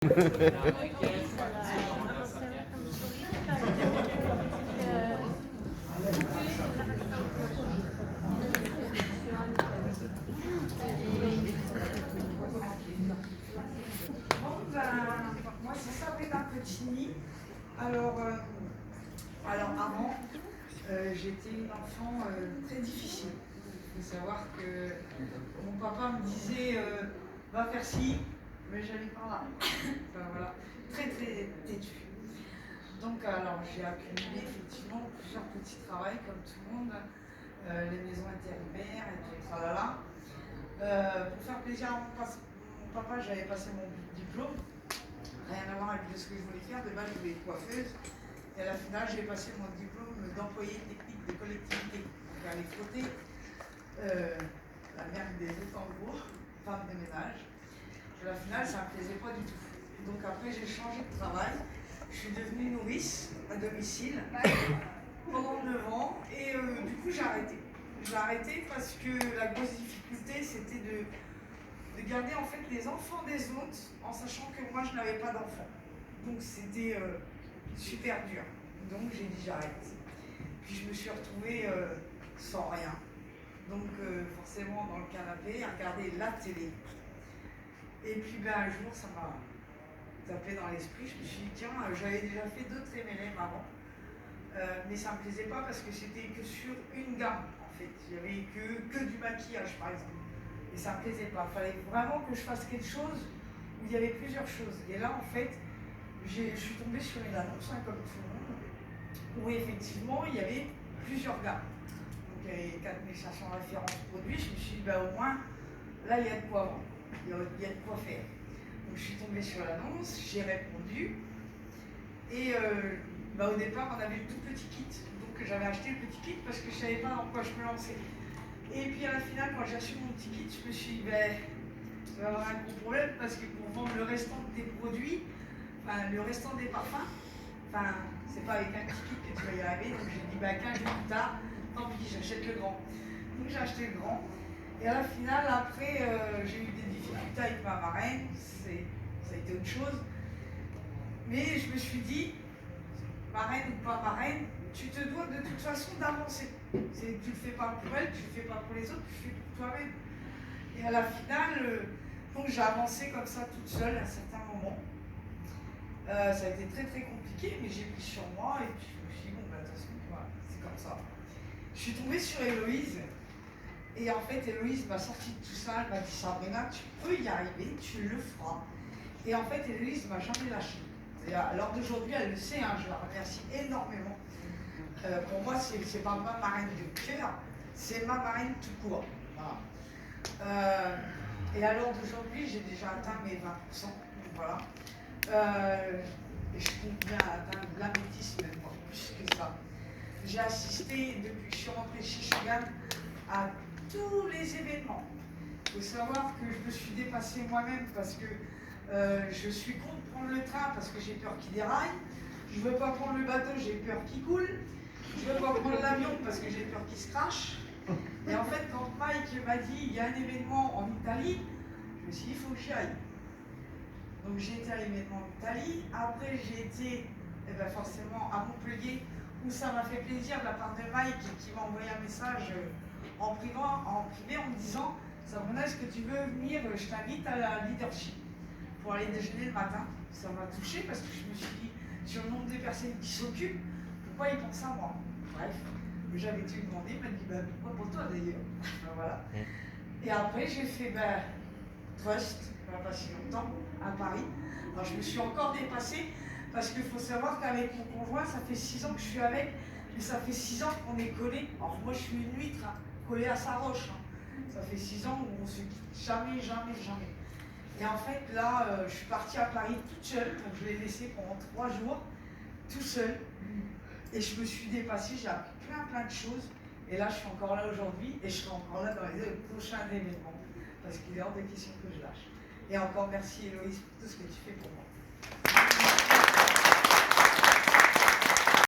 Moi c'est Sabrina Petini. Alors avant, j'étais une enfant très difficile. Il faut savoir que mon papa me disait va faire ci, mais j'allais pas là. Enfin, voilà, très têtu. Donc alors j'ai accumulé effectivement plusieurs petits travails comme tout le monde, les maisons intérimaires et tout tralala. Pour faire plaisir à mon papa, j'avais passé mon diplôme. Rien à voir avec ce que je voulais faire. De base, je voulais être coiffeuse. Et à la finale, j'ai passé mon diplôme d'employé technique de collectivité. J'allais frotter la merde des autres, en gros, femme de ménage. Et à la finale, ça ne me plaisait pas du tout. Donc après, j'ai changé de travail. Je suis devenue nourrice à domicile pendant 9 ans. Et du coup, j'ai arrêté. J'ai arrêté parce que la grosse difficulté, c'était de garder en fait les enfants des autres en sachant que moi je n'avais pas d'enfants. Donc c'était super dur. Donc j'ai dit j'arrête. Puis je me suis retrouvée sans rien. Donc forcément dans le canapé à regarder la télé. Et puis un jour ça m'a tapé dans l'esprit. Je me suis dit tiens, j'avais déjà fait d'autres MLM avant. Mais ça ne me plaisait pas parce que c'était que sur une gamme en fait. Il n'y avait que du maquillage par exemple. Et ça ne me plaisait pas. Il fallait vraiment que je fasse quelque chose où il y avait plusieurs choses. Et là, en fait, je suis tombée sur une annonce, comme tout le monde, où effectivement, il y avait plusieurs gammes. Donc, il y avait 4500 références produits. Je me suis dit, au moins, là, il y a de quoi vendre. Il y a de quoi faire. Donc, je suis tombée sur l'annonce, j'ai répondu. Et au départ, on avait le tout petit kit. Donc, j'avais acheté le petit kit parce que je ne savais pas dans quoi je me lançais. Et puis à la finale, quand j'ai reçu mon petit kit, je me suis dit, tu vas avoir un gros problème parce que pour vendre le restant de tes produits, le restant des parfums, c'est pas avec un petit kit que tu vas y arriver. Donc j'ai dit, 15 jours plus tard, tant pis, j'achète le grand. Donc j'ai acheté le grand. Et à la finale, après, j'ai eu des difficultés avec ma marraine, ça a été autre chose. Mais je me suis dit, marraine ou pas marraine, tu te dois de toute façon d'avancer. Tu ne le fais pas pour elle, tu ne le fais pas pour les autres, tu le fais pour toi-même. Et à la finale, donc j'ai avancé comme ça toute seule à un certain moment. Ça a été très compliqué, mais j'ai pris sur moi et puis je me suis dit, de toute façon, voilà, c'est comme ça. Je suis tombée sur Héloïse. Et en fait, Héloïse m'a sorti de tout ça, elle m'a dit, Sabrina, tu peux y arriver, tu le feras. Et en fait, Héloïse ne m'a jamais lâché. Et à l'heure d'aujourd'hui, elle le sait, je la remercie énormément. Pour moi, c'est pas ma marraine de cœur, c'est ma marraine tout court. Voilà. Et à l'heure d'aujourd'hui, j'ai déjà atteint mes 20%. Voilà. Et je compte bien atteindre l'améthyste, même plus que ça. J'ai assisté, depuis que je suis rentrée chez Shogun, à tous les événements. Il faut savoir que je me suis dépassée moi-même parce que je suis contre prendre le train parce que j'ai peur qu'il déraille. Je ne veux pas prendre le bateau, j'ai peur qu'il coule. Je ne veux pas prendre l'avion parce que j'ai peur qu'il se crache. Et en fait, quand Mike m'a dit il y a un événement en Italie, je me suis dit il faut que j'y aille. Donc j'ai été à l'événement en Italie. Après, j'ai été forcément à Montpellier où ça m'a fait plaisir de la part de Mike qui m'a envoyé un message en privé en me disant Sabrina, est-ce que tu veux venir, je t'invite à la leadership pour aller déjeuner le matin. Ça m'a touché parce que je me suis dit sur le nombre de personnes qui s'occupent, pourquoi ils pensent à moi? Bref, j'avais tout demandé, il m'a dit pourquoi pour toi d'ailleurs. Voilà. Et après j'ai fait Trust, pas si longtemps, à Paris. Alors je me suis encore dépassée parce qu'il faut savoir qu'avec mon conjoint, ça fait 6 ans que je suis avec, mais ça fait 6 ans qu'on est collés. Alors moi je suis une huître collée à sa roche. Ça fait 6 ans où on se quitte jamais. Et en fait, là, je suis partie à Paris toute seule, donc je l'ai laissé pendant 3 jours, tout seul. Et je me suis dépassée, j'ai appris plein de choses. Et là, je suis encore là aujourd'hui, et je serai encore là dans les prochains événements, parce qu'il est hors de question que je lâche. Et encore merci Héloïse pour tout ce que tu fais pour moi.